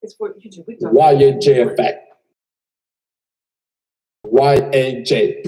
It's for YouTube. We talk YAJ effect. YAJ.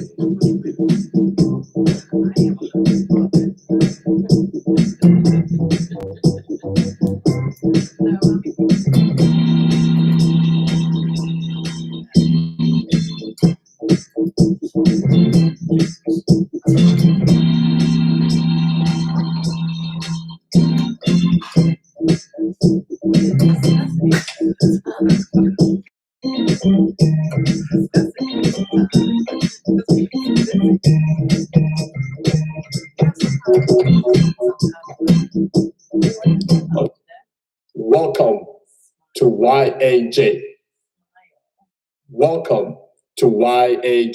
Welcome to YAJ. Welcome to YAJ.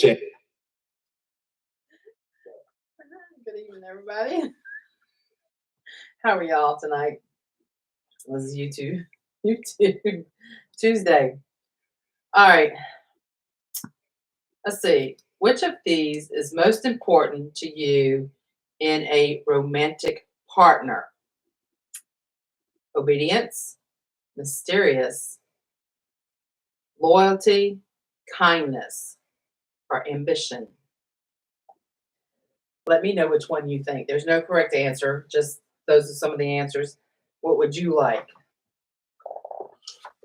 Good evening, everybody. How are y'all tonight? This is YouTube Tuesday. All right. Let's see. Which of these is most important to you in a romantic partner? Obedience, mysterious, loyalty, kindness, or ambition? Let me know which one you think. There's no correct answer. Just those are some of the answers. What would you like?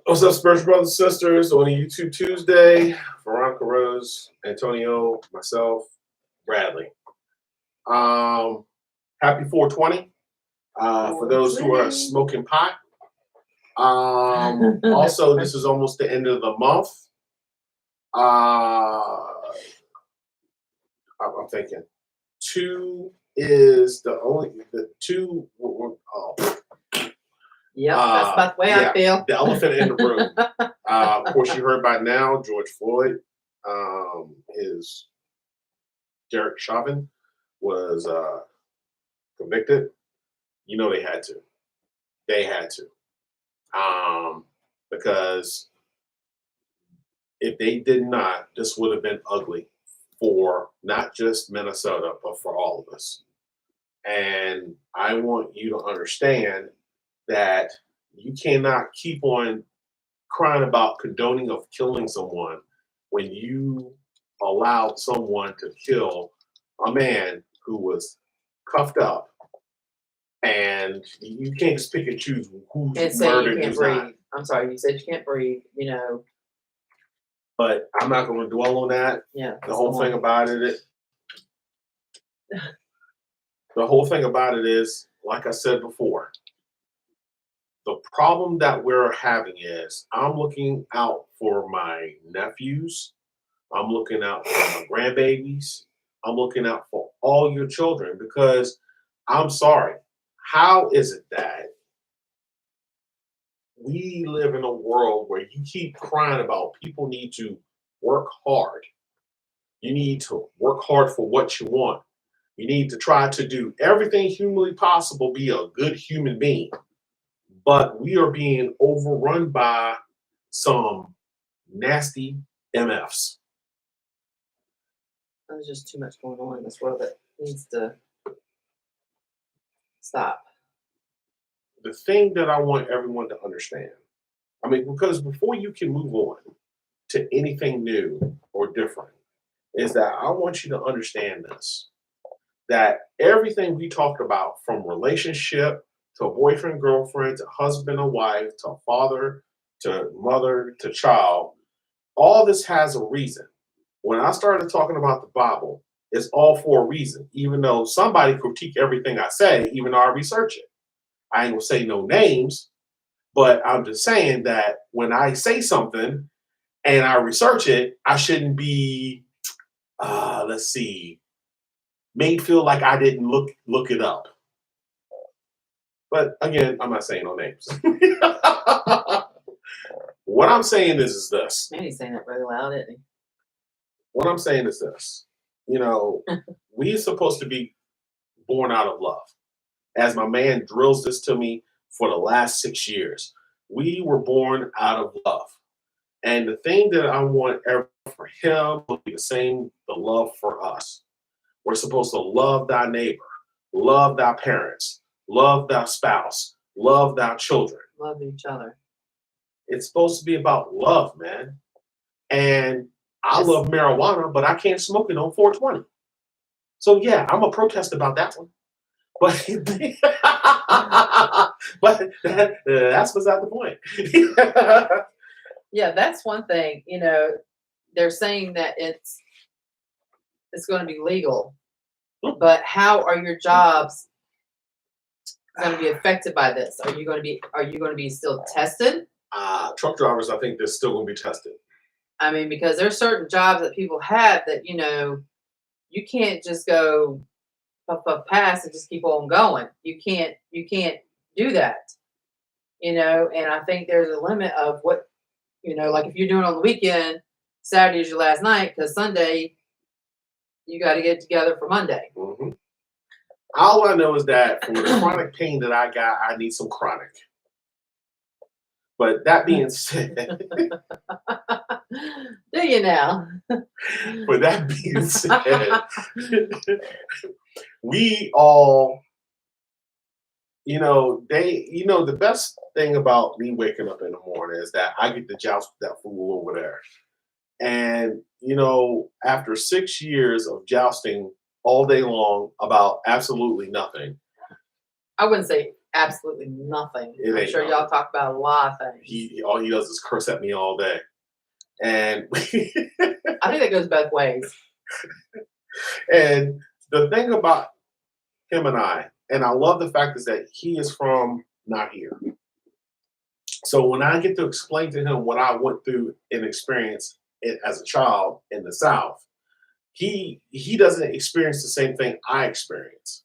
What's up, spiritual brothers and sisters? On a YouTube Tuesday, Veronica Rose, Antonio, myself, Bradley. Happy 420. For those who are smoking pot. Also, this is almost the end of the month. I'm thinking 2 is the two. Yep, that's about the way I feel. The elephant in the room. Of course, you heard by now, George Floyd, his Derek Chauvin was convicted. You know they had to. They had to. Because if they did not, this would have been ugly for not just Minnesota, but for all of us. And I want you to understand that you cannot keep on crying about condoning of killing someone when you allowed someone to kill a man who was cuffed up, and you can't just pick and choose who's And say murdered you can't who's breathe. not. I'm sorry, you said you can't breathe, you know. But I'm not going to dwell on that. Yeah. The whole thing about it is, like I said before, the problem that we're having is I'm looking out for my nephews. I'm looking out for my grandbabies. I'm looking out for all your children because I'm sorry. How is it that we live in a world where you keep crying about people need to work hard? You need to work hard for what you want. You need to try to do everything humanly possible, be a good human being. But we are being overrun by some nasty MFs. There's just too much going on in this world that needs to stop. The thing that I want everyone to understand, I mean, because before you can move on to anything new or different, is that I want you to understand this, that everything we talked about from relationship to boyfriend, girlfriend, to husband and wife, to father, to mother, to child, all this has a reason. When I started talking about the Bible, it's all for a reason, even though somebody critique everything I say, even though I research it. I ain't gonna say no names, but I'm just saying that when I say something and I research it, I shouldn't be, made feel like I didn't look it up. But again, I'm not saying no names. What I'm saying is this. Man, he's saying it really loud, isn't he? What I'm saying is this. You know, we're supposed to be born out of love. As my man drills this to me for the last 6 years, we were born out of love. And the thing that I want for him will be the same, the love for us. We're supposed to love thy neighbor, love thy parents, love thy spouse, love thy children. Love each other. It's supposed to be about love, man. And I Yes. love marijuana, but I can't smoke it on 420. So yeah, I'm a protest about that one. But but that's beside the point. Yeah, that's one thing. They're saying that it's going to be legal, but how are your jobs going to be affected by this? Are you going to be still tested? Truck drivers, I think they're still going to be tested. I mean, because there's certain jobs that people have that you can't just go puff pass and just keep on going. You can't do that. And I think there's a limit of what like if you're doing on the weekend, Saturday is your last night because Sunday you got to get together for Monday. Mm-hmm. All I know is that for the chronic pain that I got, I need some chronic. But that being said, Do you now? but that being said, we all, the best thing about me waking up in the morning is that I get to joust with that fool over there. And, after 6 years of jousting all day long about absolutely nothing. I wouldn't say absolutely nothing. I'm sure y'all talk about a lot of things. All he does is curse at me all day. And I think that goes both ways. And the thing about him and I love the fact is that he is from not here. So when I get to explain to him what I went through and experienced it as a child in the South, he doesn't experience the same thing I experience.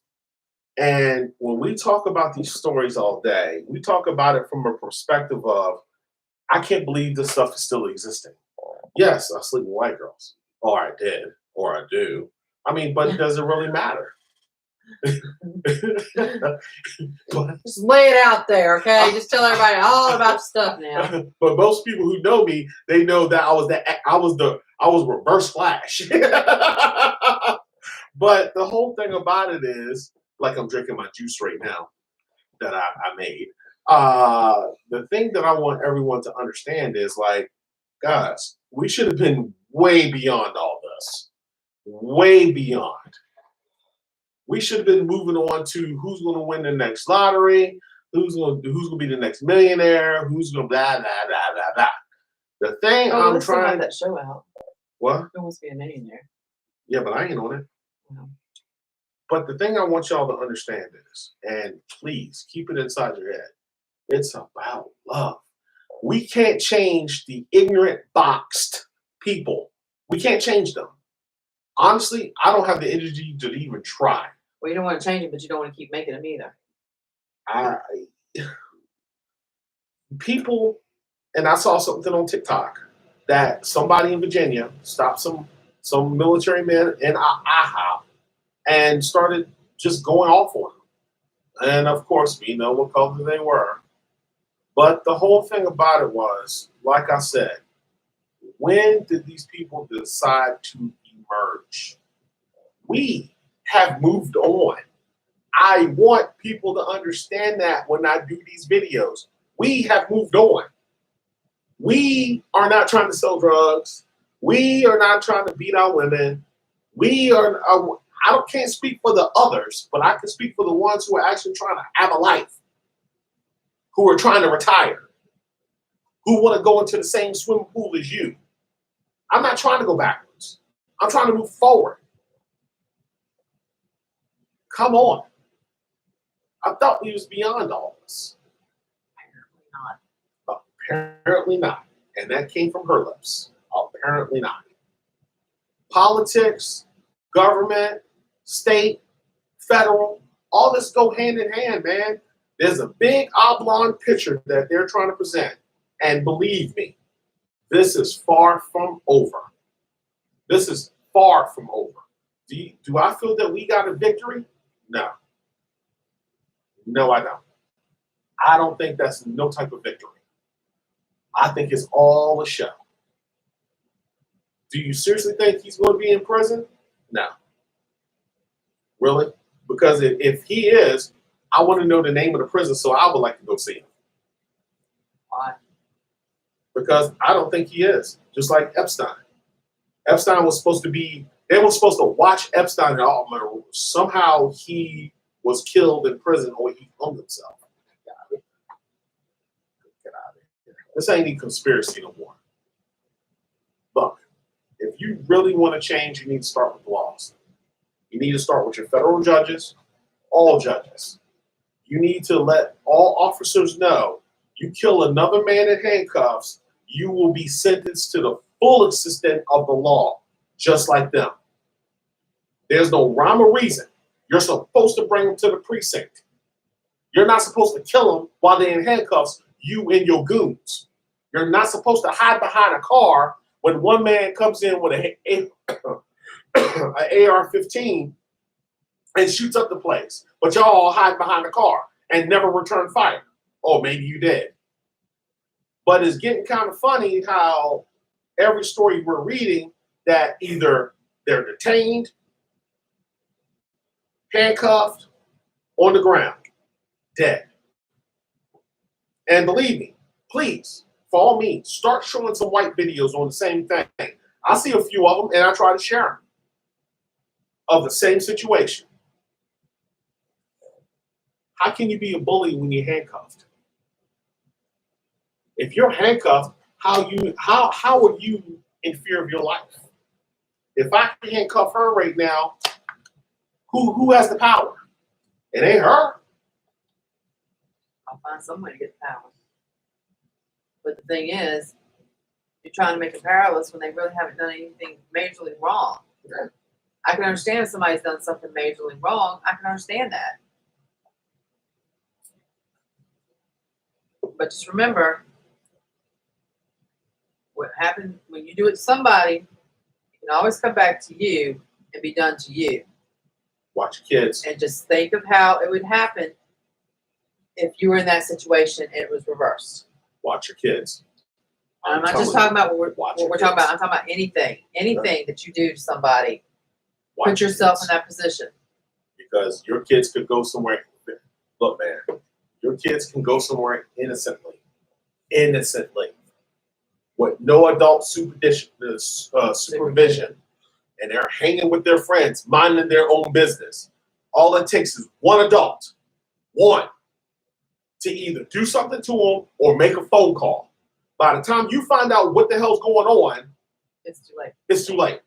And when we talk about these stories all day, we talk about it from a perspective of, I can't believe this stuff is still existing. Yes, I sleep with white girls, or I did, or I do. I mean, but does it really matter? But, just lay it out there, okay? Just tell everybody all about stuff now. But most people who know me, they know that I was Reverse Flash. But the whole thing about it is, like I'm drinking my juice right now that I made. The thing that I want everyone to understand is like, guys, we should have been way beyond all this. Way beyond. We should have been moving on to who's going to win the next lottery, who's going to be the next millionaire, who's going to blah blah blah blah blah. The thing I'm trying that show out. What? Who wants to be a millionaire? Yeah, but I ain't on it. No. But the thing I want y'all to understand is, and please keep it inside your head, it's about love. We can't change the ignorant, boxed people. We can't change them. Honestly, I don't have the energy to even try. Well, you don't want to change it, but you don't want to keep making them either. People, and I saw something on TikTok that somebody in Virginia stopped some military men in IHOP and started just going off on them. And of course, we know what color they were. But the whole thing about it was, like I said, when did these people decide to emerge? We have moved on. I want people to understand that when I do these videos. We have moved on. We are not trying to sell drugs. We are not trying to beat our women. I can't speak for the others, but I can speak for the ones who are actually trying to have a life, who are trying to retire, who want to go into the same swimming pool as you. I'm not trying to go backwards. I'm trying to move forward. Come on. I thought we was beyond all this. Apparently not. And that came from her lips. Apparently not. Politics, government, state, federal, all this go hand in hand, man. There's a big oblong picture that they're trying to present. And believe me, this is far from over. This is far from over. Do I feel that we got a victory? No. No, I don't. I don't think that's no type of victory. I think it's all a show. Do you seriously think he's going to be in prison? No. Really? Because if he is, I want to know the name of the prison, so I would like to go see him. Why? because I don't think he is. Just like Epstein. Epstein was supposed to be. They were supposed to watch Epstein and all. Somehow he was killed in prison or he hung himself. Get out of here. This ain't any conspiracy no more. Look, if you really want to change, you need to start with laws. You need to start with your federal judges, all judges. You need to let all officers know you kill another man in handcuffs, you will be sentenced to the full extent of the law, just like them. There's no rhyme or reason. You're supposed to bring them to the precinct. You're not supposed to kill them while they're in handcuffs, you and your goons. You're not supposed to hide behind a car when one man comes in with an AR-15 and shoots up the place. But y'all all hide behind the car and never return fire. Or maybe you did. But it's getting kind of funny how every story we're reading that either they're detained, handcuffed, on the ground, dead. And believe me, please, for all means, start showing some white videos on the same thing. I see a few of them and I try to share them of the same situation. How can you be a bully when you're handcuffed? If you're handcuffed, how are you in fear of your life? If I can handcuff her right now, who has the power? It ain't her. I'll find some way to get the power. But the thing is, you're trying to make them powerless when they really haven't done anything majorly wrong. I can understand if somebody's done something majorly wrong. I can understand that. But just remember, what happened when you do it to somebody, it can always come back to you and be done to you. Watch your kids. And just think of how it would happen if you were in that situation and it was reversed. Watch your kids. I'm not just talking about what we're kids. talking about. I'm talking about anything that you do to somebody. Watch Put yourself kids. in that position. Because your kids could go somewhere. Look, man, your kids can go somewhere innocently, with no adult supervision, and they're hanging with their friends, minding their own business. All it takes is one adult, to either do something to them or make a phone call. By the time you find out what the hell's going on, It's too late. it's too late.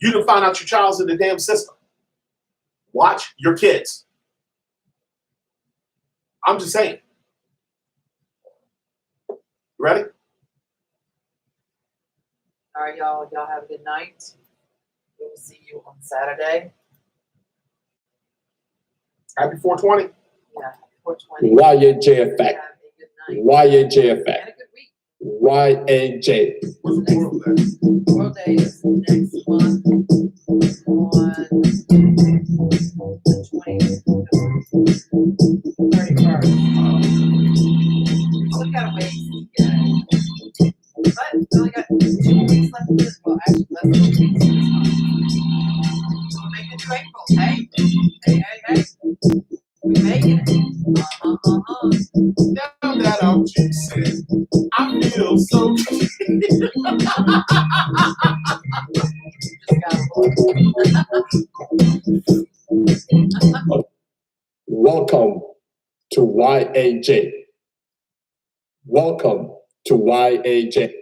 You done find out your child's in the damn system. Watch your kids. I'm just saying. You ready? All right, y'all. Y'all have a good night. We will see you on Saturday. Happy 420. Yeah, 420. YAJ Have effect. a good night. YAJ And effect. a good week. YAJ. What's the world at? World Day is next month on the 31st. Still got a ways to get it. But we only got 2 weeks left of this. Well, actually, less than 2 weeks of this month. We'll make it to April. Hey. We making it. Down that out, you said. I feel so Just gotta look. Welcome to YAJ. Welcome to YAJ.